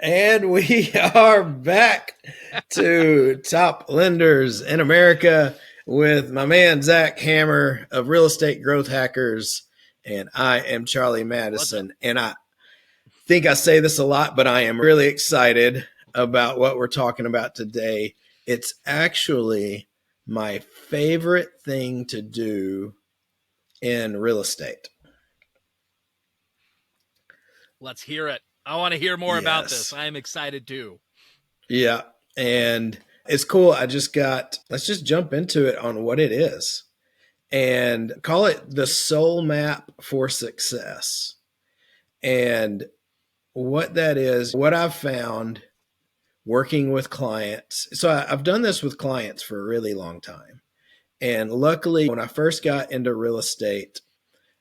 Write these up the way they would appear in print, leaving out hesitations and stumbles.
And we are back to Top Lenders in America with my man, Zach Hammer of Real Estate Growth Hackers. And I am Charlie Madison. And I think I say this a lot, but I am really excited about what we're talking about today. It's actually my favorite thing to do in real estate. Let's hear it. I want to hear more about this. I am excited too. Yeah. And it's cool. Let's just jump into it on what it is and call it the soul map for success. And what that is, what I've found working with clients. So I've done this with clients for a really long time. And luckily, when I first got into real estate,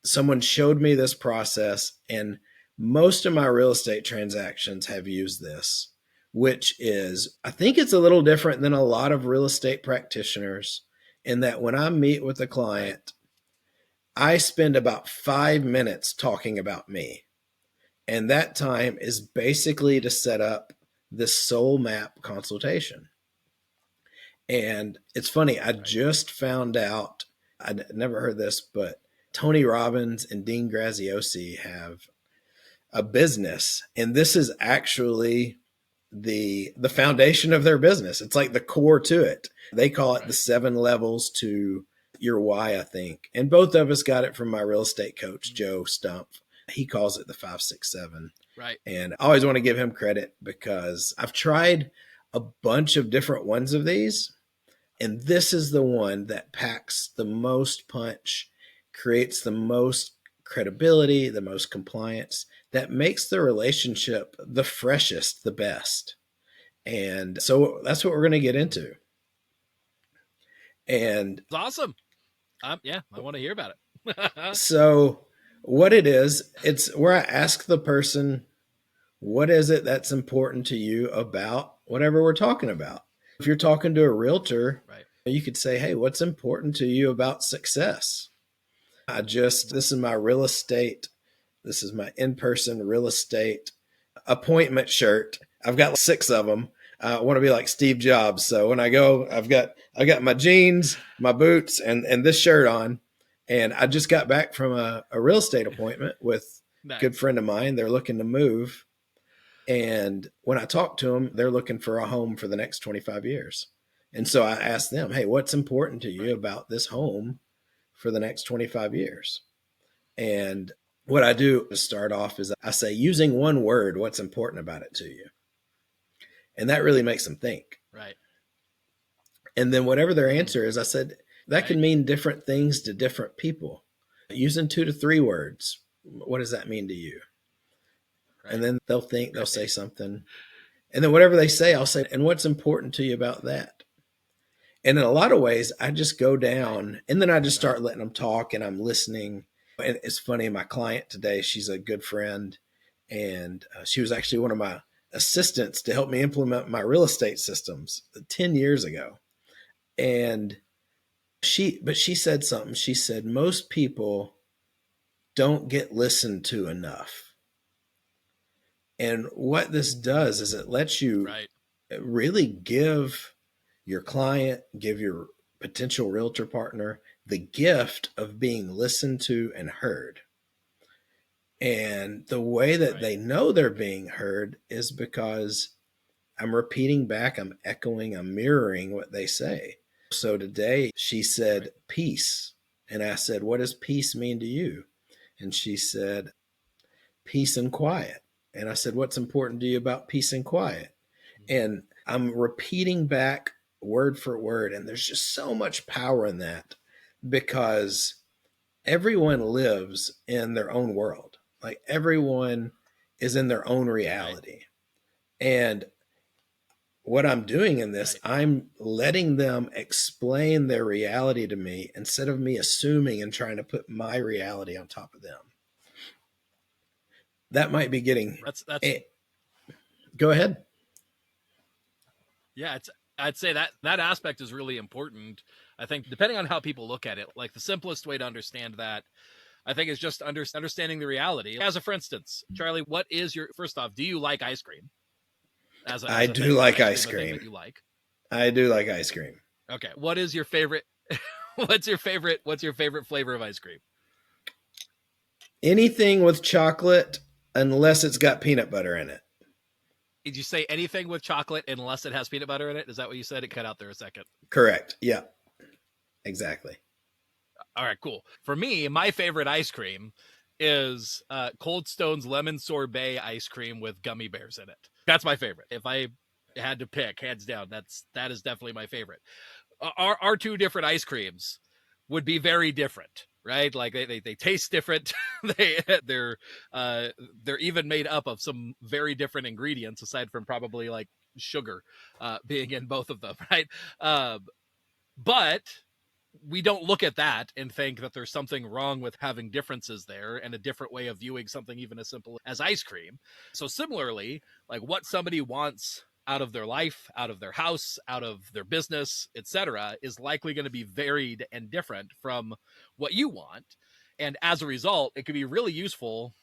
someone showed me this process, and most of my real estate transactions have used this, which is, I think it's a little different than a lot of real estate practitioners in that when I meet with a client, I spend about 5 minutes talking about me. And that time is basically to set up this soul map consultation. And it's funny, I just found out, I never heard this, but Tony Robbins and Dean Graziosi have a business, and this is actually the foundation of their business. It's like the core to it. They call it the 7 levels to your why, I think. And both of us got it from my real estate coach, Joe Stump. He calls it the 5, 6, 7. Right. And I always want to give him credit because I've tried a bunch of different ones of these, and this is the one that packs the most punch, creates the most credibility, the most compliance, that makes the relationship the freshest, the best. And so that's what we're going to get into. And it's awesome. Yeah, I want to hear about it. So what it is, it's where I ask the person, what is it that's important to you about whatever we're talking about? If you're talking to a realtor, right, you could say, hey, what's important to you about success? This is my real estate. This is my in-person real estate appointment shirt. I've got 6 of them. I want to be like Steve Jobs. So when I go, I've got my jeans, my boots, and this shirt on. And I just got back from a real estate appointment with a good friend of mine. They're looking to move. And when I talk to them, they're looking for a home for the next 25 years. And so I asked them, hey, what's important to you about this home for the next 25 years? And what I do to start off is I say, using one word, what's important about it to you? And that really makes them think. Right. And then whatever their answer is, I said, that can mean different things to different people. Using 2 to 3 words, what does that mean to you? Right. And then they'll think, they'll say something. And then whatever they say, I'll say, and what's important to you about that? And in a lot of ways, I just go down and then I just start letting them talk and I'm listening. And it's funny, my client today, she's a good friend. And she was actually one of my assistants to help me implement my real estate systems 10 years ago. And she said something. She said, most people don't get listened to enough. And what this does is it lets you really give your client, give your potential realtor partner the gift of being listened to and heard. And the way that they know they're being heard is because I'm repeating back, I'm echoing, I'm mirroring what they say. So today she said, peace. And I said, what does peace mean to you? And she said, peace and quiet. And I said, what's important to you about peace and quiet? And I'm repeating back word for word. And there's just so much power in that because everyone lives in their own world. Like everyone is in their own reality. And what I'm doing in this, I'm letting them explain their reality to me instead of me assuming and trying to put my reality on top of them. That might be getting. Go ahead. Yeah, I'd say that aspect is really important. I think depending on how people look at it, like the simplest way to understand that, I think, is just understanding the reality. As a for instance, Charlie, what is first off, do you like ice cream? I a do thing? Is like ice ice cream a thing cream. that you like? I do like ice cream. Okay. What is your favorite? What's your favorite flavor of ice cream? Anything with chocolate, unless it's got peanut butter in it. Did you say anything with chocolate unless it has peanut butter in it? Is that what you said? It cut out there a second. Correct. Yeah, exactly. All right, cool. For me, my favorite ice cream is Cold Stone's lemon sorbet ice cream with gummy bears in it. That's my favorite. If I had to pick, hands down, that is definitely my favorite. Our two different ice creams would be very different, right? Like they taste different. They're they're even made up of some very different ingredients aside from probably like sugar being in both of them, right? But we don't look at that and think that there's something wrong with having differences there and a different way of viewing something even as simple as ice cream. So similarly, like what somebody wants out of their life, out of their house, out of their business, etc., is likely going to be varied and different from what you want. And as a result, it can be really useful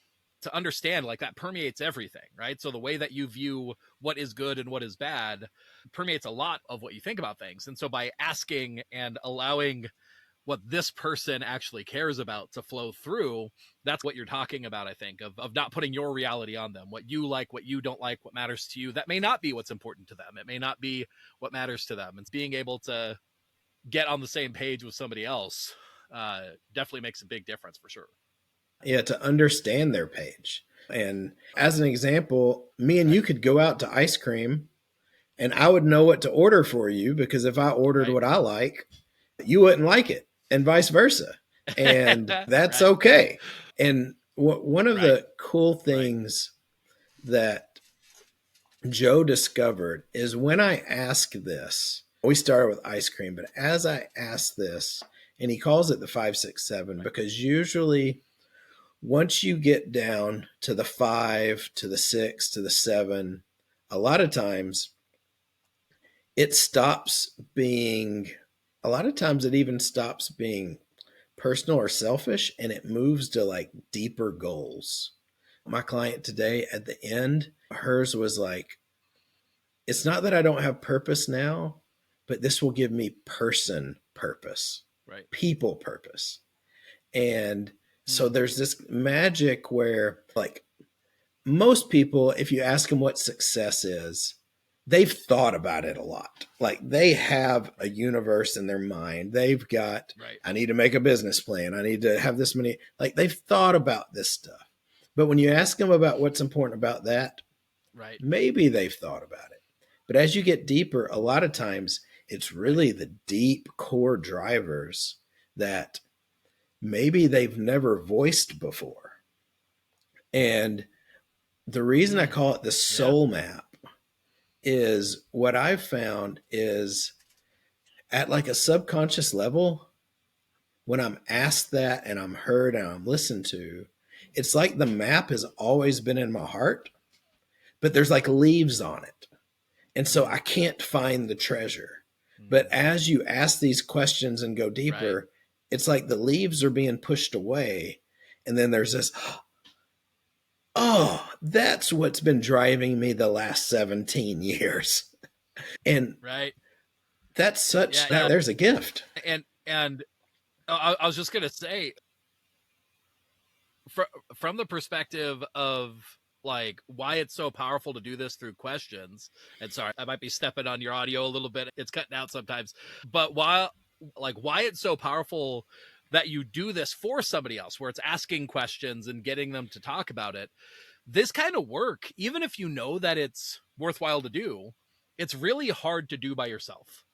to understand like that permeates everything, right? So the way that you view what is good and what is bad permeates a lot of what you think about things. And so by asking and allowing what this person actually cares about to flow through, that's what you're talking about, I think, of not putting your reality on them. What you like, what you don't like, what matters to you, that may not be what's important to them. It may not be what matters to them. And being able to get on the same page with somebody else definitely makes a big difference for sure. Yeah, to understand their page. And as an example, me and you Right. could go out to ice cream and I would know what to order for you because if I ordered Right. what I like, you wouldn't like it, and vice versa. And that's Right. okay. And one of Right. the cool Right. things that Joe discovered is when I ask this, we started with ice cream, but as I ask this, and he calls it the 5, 6, 7, Right. because usually once you get down to the 5, to the 6, to the 7, a lot of times it stops being, a lot of times it even stops being personal or selfish and it moves to like deeper goals. My client today at the end, hers was like, it's not that I don't have purpose now, but this will give me person purpose, Right. people purpose. And so Hmm. there's this magic where, like, most people, if you ask them what success is, they've thought about it a lot. Like, they have a Right. universe in their mind. They've got, Right. I need to make a business plan. I need to have this many, like, they've thought about this stuff. But when you ask them about what's important about that, Right. maybe they've thought about it. But as you get deeper, a lot of times it's Right. really the deep core drivers that maybe they've never voiced before. And the reason I Hmm. call it the Yeah. soul map is what I've found is at like a subconscious level, when I'm asked that and I'm heard and I'm listened to, it's like the map has always been in my heart, but there's like leaves on it. And so Hmm. I can't find the treasure. But Hmm. as you ask these questions and go Right. deeper, it's like the leaves are being pushed away. And then there's this, oh, that's what's been driving me the last 17 years. And Right. that's Yeah. such that Yeah. there's a gift. And I was just gonna say, fr- from the perspective of like why it's so powerful to do this through questions. And sorry, I might be stepping on your audio a little bit. It's cutting out sometimes. But why it's so powerful that you do this for somebody else, where it's asking questions and getting them to talk about it. This kind of work, even if you know that it's worthwhile to do, it's really hard to do by yourself.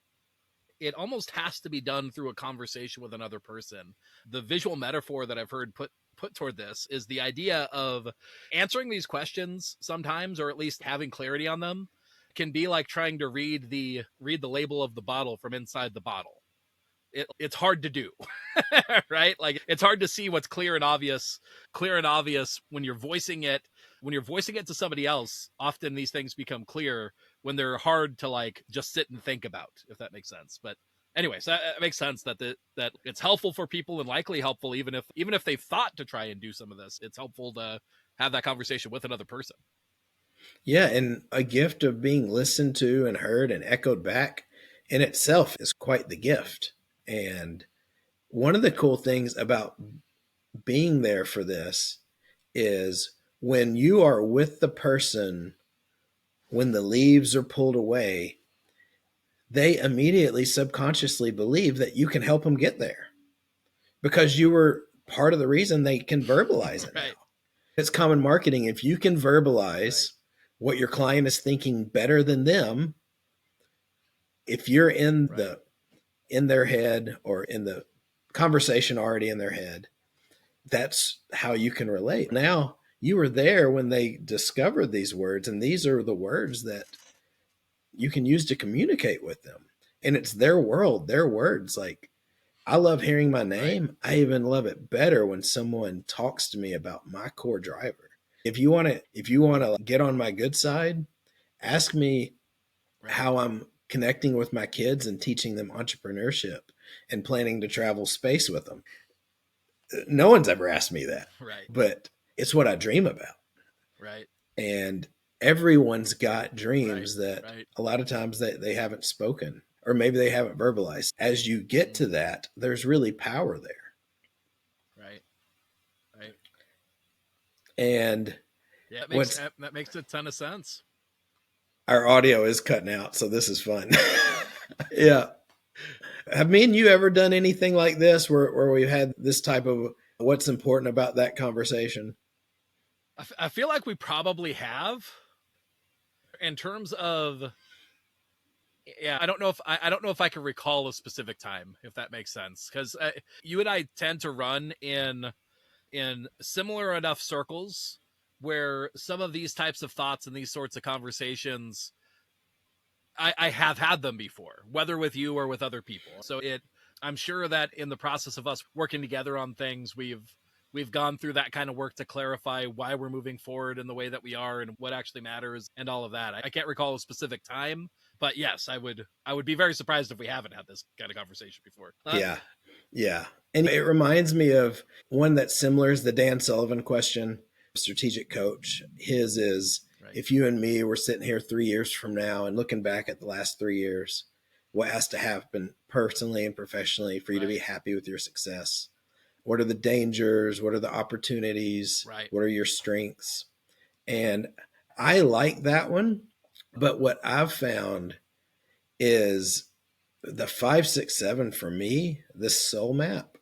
It almost has to be done through a conversation with another person. The visual metaphor that I've heard put toward this is the idea of answering these questions sometimes, or at least having clarity on them, can be like trying to read the label of the bottle from inside the bottle. It's hard to do. Right? Like it's hard to see what's clear and obvious when you're voicing it to somebody else. Often these things become clear when they're hard to like just sit and think about, if that makes sense. But anyway, so it makes sense that that it's helpful for people and likely helpful even if they've thought to try and do some of this. It's helpful to have that conversation with another person. Yeah, and a gift of being listened to and heard and echoed back in itself is quite the gift. And one of the Right. cool things about being there for this is when you are with the person when the leaves are pulled away, they immediately subconsciously believe that you can help them get there because you were part of the reason they can verbalize it now. Right. It's common marketing. If you can Right. verbalize what your client is thinking better than them, if you're Right. in their head or in the conversation already in their head, that's how you can relate. Right. Now, you were there when they discovered these words, and these are the words that you can use to communicate with them. And it's their world, their words. Like, I love hearing my Right. name. I even love it better when someone talks to me about my core driver. If you want to get on my good side, ask me Right. how I'm connecting with my kids and teaching them entrepreneurship and planning to travel space with them. No one's ever asked me that, Right. but it's what I dream about. Right. And everyone's got Right. dreams that Right. a lot of times they haven't spoken or maybe they haven't verbalized. As you get to Mhm. that, there's really power there. Right. Right. And Yeah, what's that makes a ton of sense. our audio is cutting out, so this is fun. Yeah. Have me and you ever done anything like this where we've had this type of what's important about that conversation? I feel like we probably have in terms of, yeah, I don't know if I can recall a specific time, if that makes sense, because you and I tend to run in similar enough circles where some of these types of thoughts and these sorts of conversations I have had them before, whether with you or with other people. So I'm sure that in the process of us working together on things, we've gone through that kind of work to clarify why we're moving forward in the way that we are and what actually matters and all of that. I can't recall a specific time, but yes, I would be very surprised if we haven't had this kind of conversation before. Yeah. Yeah. And it reminds me of one that's similar is the Dan Sullivan question, strategic coach. His is Right. if you and me were sitting here 3 years from now and looking back at the last 3 years, what has to happen personally and professionally for you to be Right. happy with your success? What are the dangers? What are the opportunities? Right. What are your strengths? And I like that one. But what I've found is the 5, 6, 7 for me, this soul map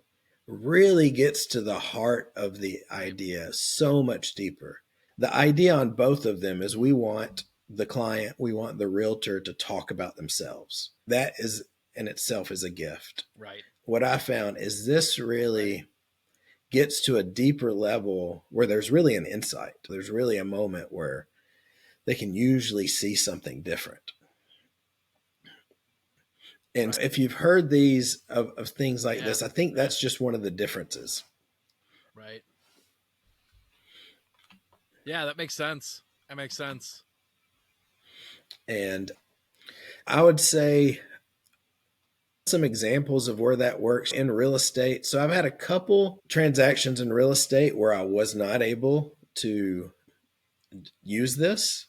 really gets to the heart of the Right. idea so much deeper. The idea on both of them is we want the client, we want the realtor to talk about themselves. That is in itself is a gift. Right. What I found is this Right. really gets to a deeper level where there's really an insight. There's really a moment where they can usually see something different. And Right. if you've heard these of things like Yeah. this, I think Yeah. that's just one of the differences. Right. Yeah, that makes sense. That makes sense. And I would say some examples of where that works in real estate. So I've had a couple transactions in real estate where I was not able to use this.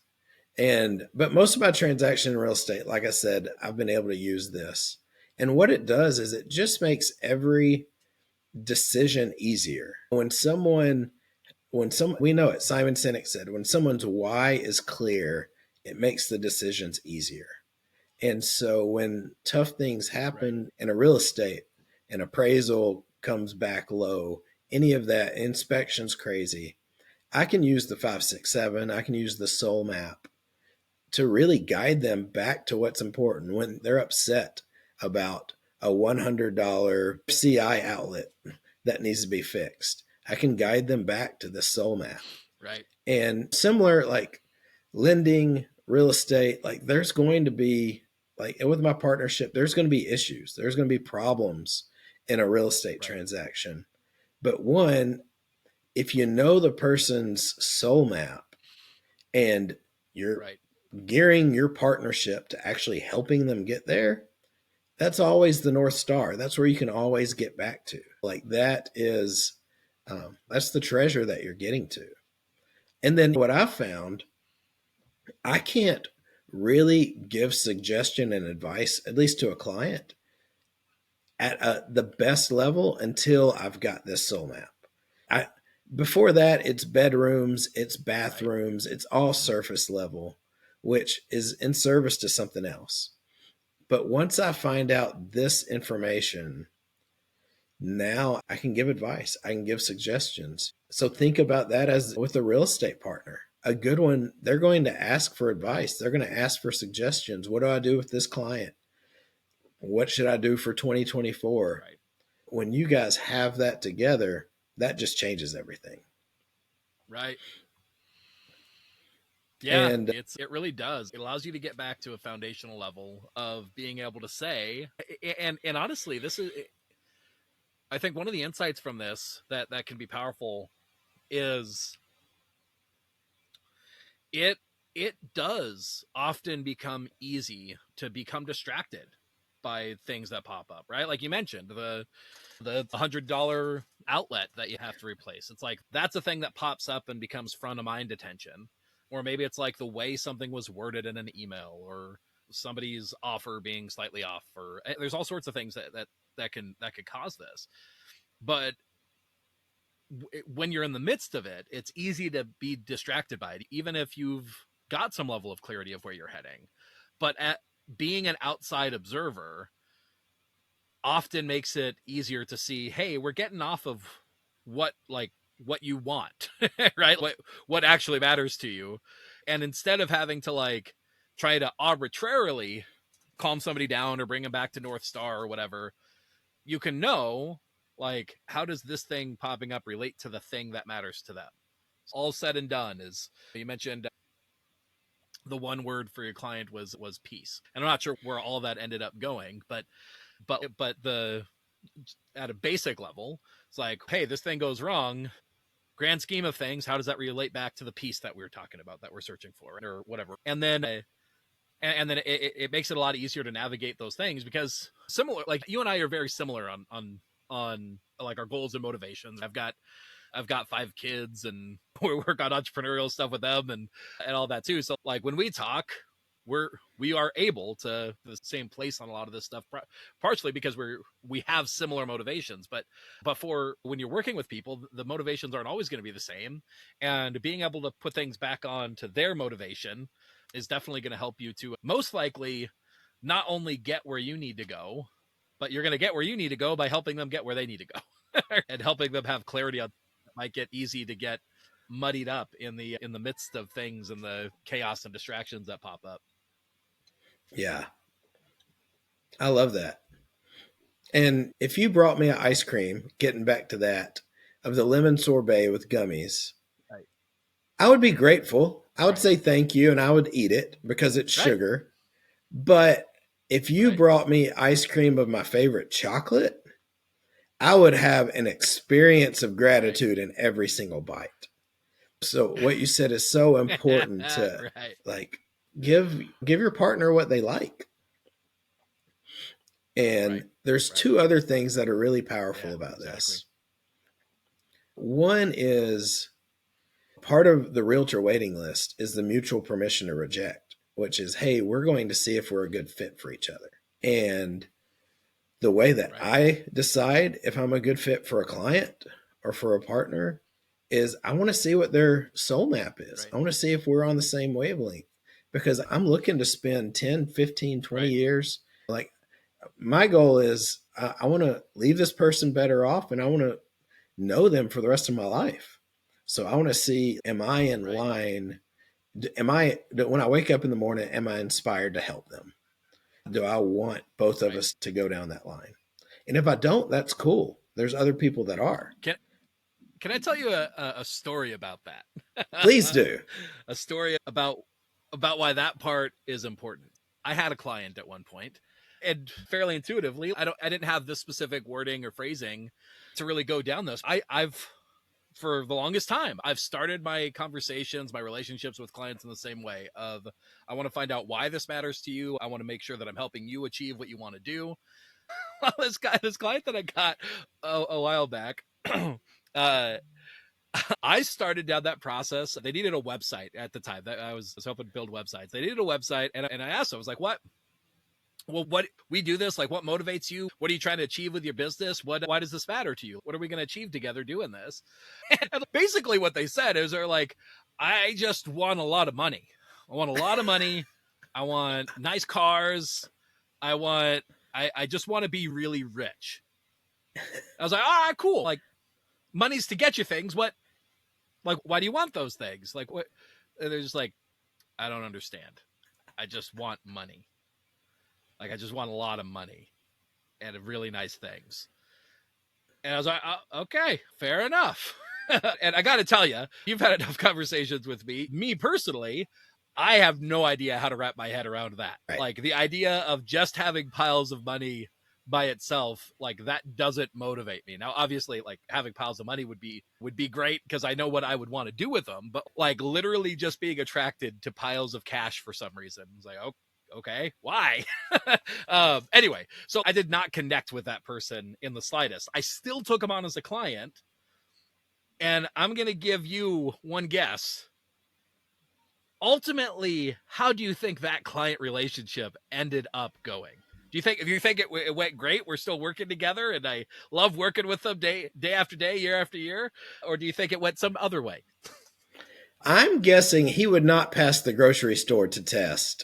And but most of my transaction in real estate, like I said, I've been able to use this. And what it does is it just makes every decision easier. When some we know it, Simon Sinek said, when someone's why is clear, it makes the decisions easier. And so when tough things Right. happen in a real estate, an appraisal comes back low, any of that, inspection's crazy, I can use the 5, 6, 7, I can use the soul map to really guide them back to what's important when they're upset about a $100 CI outlet that needs to be fixed. I can guide them back to the soul map. Right. And similar, like lending, real estate, like there's going to be, like with my partnership, there's going to be issues, there's going to be problems in a real estate Right. transaction. But one, if you know the person's soul map and you're Right. gearing your partnership to actually helping them get there, that's always the North Star. That's where you can always get back to. Like that is, that's the treasure that you're getting to. And then what I've found I can't really give suggestion and advice, at least to a client, at the best level until I've got this soul map. I Before that, it's bedrooms, it's bathrooms, it's all surface level, which is in service to something else. But once I find out this information, now I can give advice, I can give suggestions. So think about that as with a real estate partner. A good one, they're going to ask for advice. They're going to ask for suggestions. What do I do with this client? What should I do for 2024? Right. When you guys have that together, that just changes everything. Right. Yeah, And it really does. It allows you to get back to a foundational level of being able to say, and honestly, this is, I think one of the insights from this that can be powerful is it it does often become easy to become distracted by things that pop up, right? Like you mentioned, the $100 outlet that you have to replace. It's like that's a thing that pops up and becomes front of mind attention. Or maybe it's like the way something was worded in an email, or somebody's offer being slightly off, or there's all sorts of things that could cause this. But when you're in the midst of it, it's easy to be distracted by it, even if you've got some level of clarity of where you're heading. But being an outside observer often makes it easier to see, hey, we're getting off of what you want, right? What actually matters to you. And instead of having to like try to arbitrarily calm somebody down or bring them back to North Star or whatever, you can know, like, how does this thing popping up relate to the thing that matters to them? All said and done, is you mentioned the one word for your client was peace. And I'm not sure where all that ended up going, but the at a basic level, it's like, hey, this thing goes wrong. Grand scheme of things, how does that relate back to the peace that we were talking about, that we're searching for, or whatever? And then it makes it a lot easier to navigate those things, because similar, like you and I are very similar on like our goals and motivations. I've got 5 kids, and we work on entrepreneurial stuff with them, and all that too. So like when we talk, we are able to the same place on a lot of this stuff, partially because we have similar motivations. But for when you're working with people, the motivations aren't always going to be the same, and being able to put things back on to their motivation is definitely going to help you to most likely not only get where you need to go, but you're going to get where you need to go by helping them get where they need to go and helping them have clarity on. It might get easy to get muddied up in the midst of things and the chaos and distractions that pop up. yeah, I love that. And if you brought me an ice cream, getting back to that, of the lemon sorbet with gummies, Right. I would be grateful. I would Right. say thank you and I would eat it because it's Right. sugar. But if you Right. brought me ice cream of my favorite chocolate, I would have an experience of gratitude in every single bite. So what you said is so important to Right. like give your partner what they like. Right. And there's Right. 2 other things that are really powerful Yeah, about exactly. this. One is part of the realtor waiting list is the mutual permission to reject, which is, hey, we're going to see if we're a good fit for each other. And the way that Right. I decide if I'm a good fit for a client or for a partner is I want to see what their soul map is. Right. I want to see if we're on the same wavelength, because I'm looking to spend 10, 15, 20 Right. years. Like my goal is I want to leave this person better off, and I want to know them for the rest of my life. So I want to see, am I in Right. line? When I wake up in the morning, am I inspired to help them? Do I want both of Right. us to go down that line? And if I don't, that's cool. There's other people that are. Can I tell you a story about Please that? do. A story about why that part is important. I had a client at one point, and fairly intuitively, I didn't have this specific wording or phrasing to really go down this. I've for the longest time, I've started my conversations, my relationships with clients in the same way of, I want to find out why this matters to you. I want to make sure that I'm helping you achieve what you want to do. This client that I got a while back, uh, I started down that process. They needed a website at the time. I was hoping to build websites. They needed a website, and I asked them, I was like, what? Well, what we do this, like, what motivates you? What are you trying to achieve with your business? Why does this matter to you? What are we going to achieve together doing this? And basically what they said is they're like, I just want a lot of money. I want a lot of money. I want nice cars. I just want to be really rich. I was like, all right, cool. Like, money's to get you things. What, like, why do you want those things? Like, what? And they're just like, I don't understand. I just want money. Like, I just want a lot of money and really nice things. And I was like, okay, fair enough. And I got to tell you, you've had enough conversations with me. Me personally, I have no idea how to wrap my head around that. Right. Like, the idea of just having piles of money by itself, like, that doesn't motivate me. Now, obviously, like, having piles of money would be great because I know what I would want to do with them. But, like, literally just being attracted to piles of cash for some reason, I was like, oh, okay, why? Anyway, so I did not connect with that person in the slightest. I still took him on as a client, and I'm going to give you one guess. Ultimately, how do you think that client relationship ended up going? If you think it went great, we're still working together, and I love working with them day after day, year after year, or do you think it went some other way? I'm guessing he would not pass the grocery store to test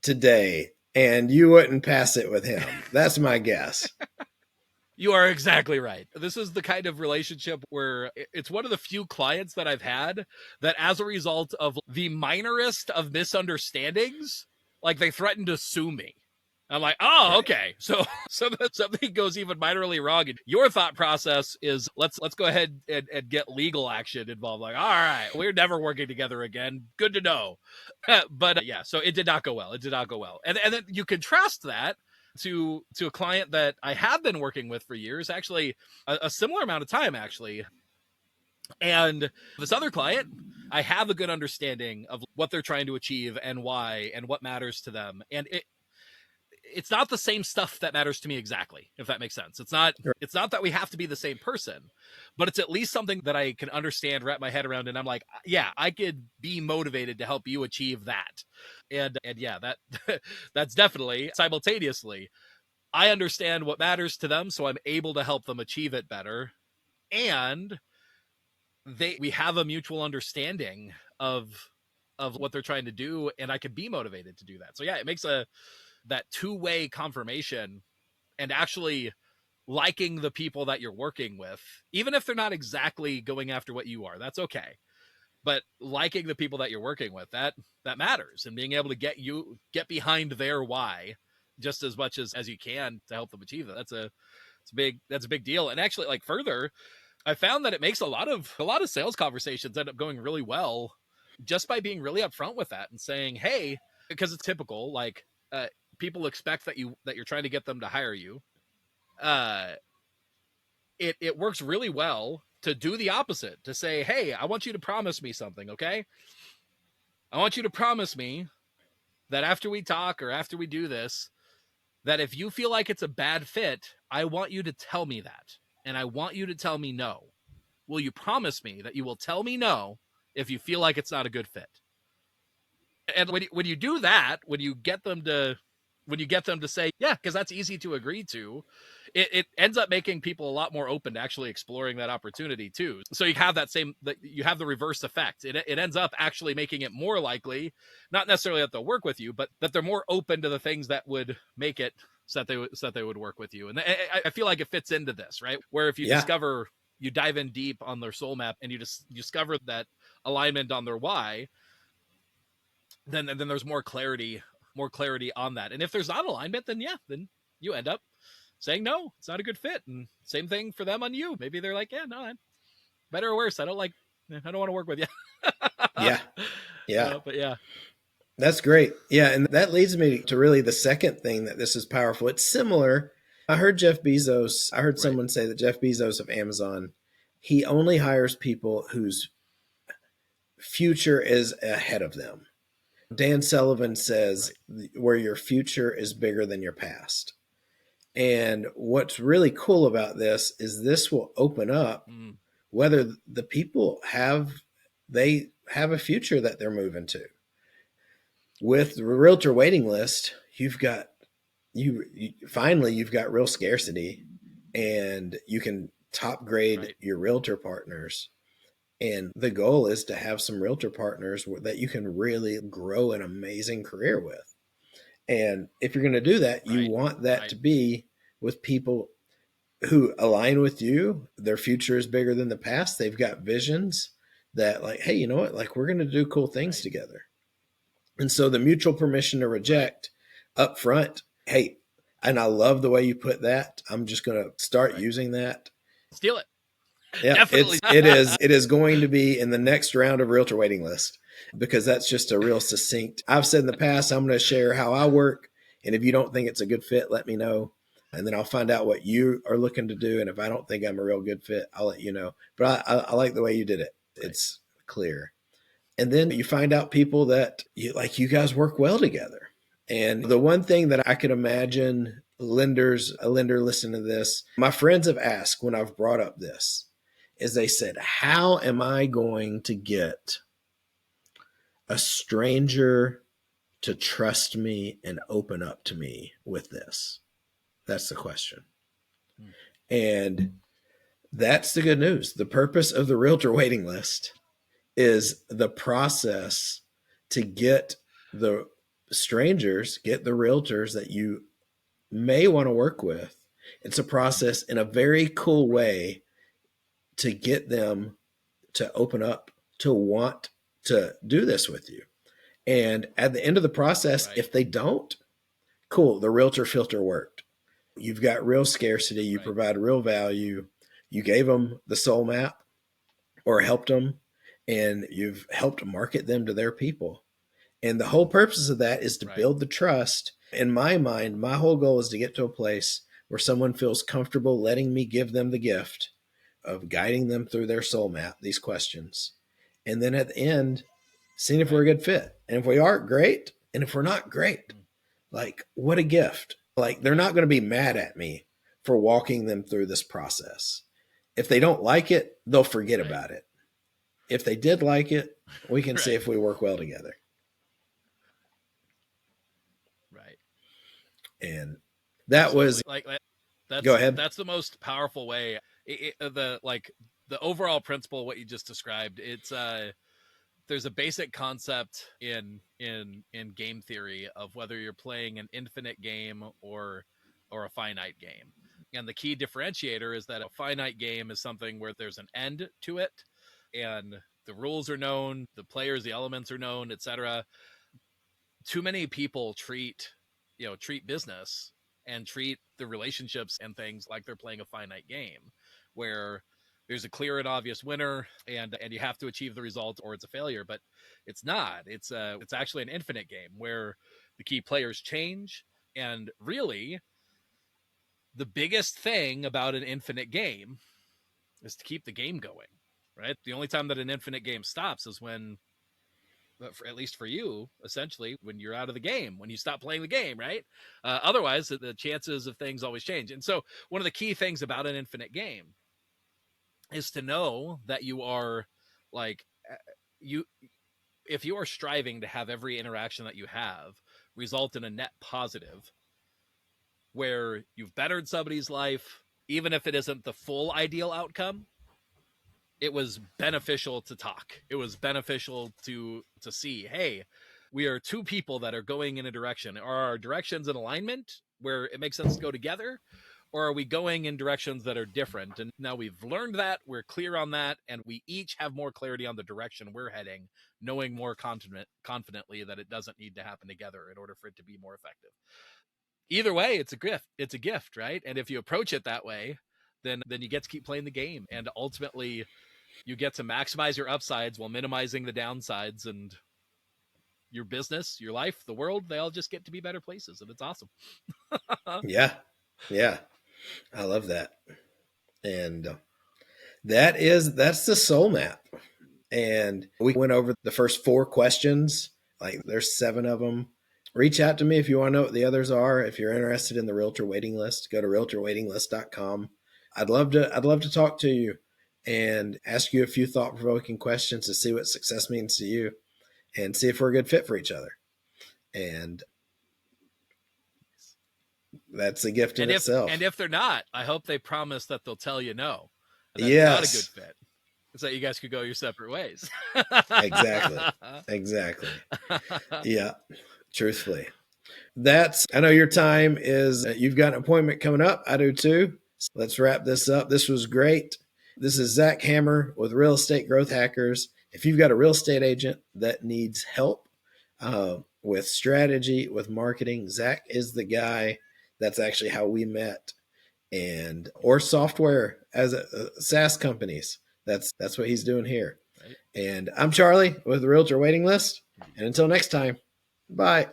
today, and you wouldn't pass it with him. That's my guess. You are exactly right. This is the kind of relationship where it's one of the few clients that I've had that, as a result of the minorest of misunderstandings, like, they threatened to sue me. I'm like, oh, okay. So something goes even minorly wrong. And your thought process is, let's go ahead and get legal action involved. Like, all right, we're never working together again. Good to know. But yeah, so it did not go well. It did not go well. And then you contrast that to a client that I have been working with for years, actually a similar amount of time, actually. And this other client, I have a good understanding of what they're trying to achieve and why and what matters to them. And it's not the same stuff that matters to me exactly, if that makes sense. It's not that we have to be the same person, but it's at least something that I can understand, wrap my head around, and I'm like, yeah, I could be motivated to help you achieve that. And yeah, that's definitely simultaneously, I understand what matters to them, so I'm able to help them achieve it better. And we have a mutual understanding of what they're trying to do, and I could be motivated to do that. So yeah, it makes that two-way confirmation, and actually liking the people that you're working with, even if they're not exactly going after what you are, that's okay. But liking the people that you're working with, that matters, and being able to get behind their why just as much as you can to help them achieve it. That's a big deal. And actually, like, further, I found that it makes a lot of sales conversations end up going really well just by being really upfront with that and saying, hey, because it's typical, like, people expect that you're trying to get them to hire you. It works really well to do the opposite, to say, hey, I want you to promise me something, okay? I want you to promise me that after we talk or after we do this, that if you feel like it's a bad fit, I want you to tell me that. And I want you to tell me no. Will you promise me that you will tell me no if you feel like it's not a good fit? And when you do that, when you get them to say, yeah, because that's easy to agree to, it ends up making people a lot more open to actually exploring that opportunity too. So you have you have the reverse effect. It ends up actually making it more likely, not necessarily that they'll work with you, but that they're more open to the things that would make it so that they would work with you. And I feel like it fits into this, right? Where if you discover, you dive in deep on their soul map and you just discover that alignment on their why, then there's more clarity on that. And if there's not alignment, then you end up saying, no, it's not a good fit. And same thing for them on you. Maybe they're like, yeah, no, better or worse, I don't want to work with you. Yeah. But yeah. That's great. Yeah. And that leads me to really the second thing that this is powerful. It's similar. I heard someone say that Jeff Bezos of Amazon, he only hires people whose future is ahead of them. Dan Sullivan says, where your future is bigger than your past. And what's really cool about this is this will open up whether the people they have a future that they're moving to. With the realtor waiting list, you've got finally you've got real scarcity, and you can top grade Right. your realtor partners. And the goal is to have some realtor partners that you can really grow an amazing career with. And if you're going to do that, you Right. want that Right. to be with people who align with you. Their future is bigger than the past. They've got visions that, like, hey, you know what? Like, we're going to do cool things Right. together. And so the mutual permission to Right. reject up front, hey, and I love the way you put that. I'm just going to start Right. using that. Steal it. Yeah, Definitely. it is going to be in the next round of realtor waiting list, because that's just a real succinct. I've said in the past, I'm going to share how I work, and if you don't think it's a good fit, let me know, and then I'll find out what you are looking to do. And if I don't think I'm a real good fit, I'll let you know. But I like the way you did it. Right. It's clear. And then you find out people that you guys work well together. And the one thing that I could imagine a lender listening to this, my friends have asked when I've brought up this, is they said, how am I going to get a stranger to trust me and open up to me with this? That's the question. And that's the good news. The purpose of the realtor waiting list is the process to get the strangers, get the realtors that you may want to work with. It's a process in a very cool way to get them to open up, to want to do this with you. And at the end of the process, Right. if they don't, cool, the realtor filter worked. You've got real scarcity, you Right. provide real value, you gave them the soul map or helped them, and you've helped market them to their people. And the whole purpose of that is to Right. build the trust. In my mind, my whole goal is to get to a place where someone feels comfortable letting me give them the gift of guiding them through their soul map, these questions. And then at the end, seeing if Right. we're a good fit. And if we aren't, great. And if we're not, great. Like, what a gift. Like, they're not going to be mad at me for walking them through this process. If they don't like it, they'll forget Right. about it. If they did like it, we can see Right. if we work well together. Right. And that Absolutely. was, Like that's go ahead. that's the most powerful way. The overall principle, what you just described, it's there's a basic concept in game theory of whether you're playing an infinite game or a finite game. And the key differentiator is that a finite game is something where there's an end to it, and the rules are known, the players, the elements are known, etc. Too many people treat business and treat the relationships and things like they're playing a finite game where there's a clear and obvious winner, and you have to achieve the result or it's a failure. But it's not. It's actually an infinite game where the key players change. And really, the biggest thing about an infinite game is to keep the game going, right? The only time that an infinite game stops is when, at least for you, essentially, when you're out of the game, when you stop playing the game, right? Otherwise, the chances of things always change. And so one of the key things about an infinite game is to know that you are like you if you are striving to have every interaction that you have result in a net positive where you've bettered somebody's life, even if it isn't the full ideal outcome, it was beneficial to talk. It was beneficial to see, hey, we are two people that are going in a direction. Are our directions in alignment where it makes sense to go together? Or are we going in directions that are different? And now we've learned that, we're clear on that, and we each have more clarity on the direction we're heading, knowing more confidently that it doesn't need to happen together in order for it to be more effective. Either way, it's a gift. It's a gift, right? And if you approach it that way, then you get to keep playing the game. And ultimately, you get to maximize your upsides while minimizing the downsides, and your business, your life, the world, they all just get to be better places. And it's awesome. Yeah. Yeah. I love that. And that's the soul map. And we went over the first 4 questions. Like, there's 7 of them. Reach out to me if you want to know what the others are. If you're interested in the realtor waiting list, go to realtorwaitinglist.com. I'd love to talk to you. and ask you a few thought-provoking questions to see what success means to you and see if we're a good fit for each other. And that's a gift in itself. And if they're not, I hope they promise that they'll tell you no. And that's not a good fit. So you guys could go your separate ways. Exactly. Exactly. Yeah. Truthfully. I know your time is, you've got an appointment coming up. I do too. Let's wrap this up. This was great. This is Zach Hammer with Real Estate Growth Hackers. If you've got a real estate agent that needs help with strategy, with marketing, Zach is the guy. That's actually how we met. Or software as SaaS companies. That's what he's doing here. Right. And I'm Charlie with the Realtor Waiting List. And until next time, bye.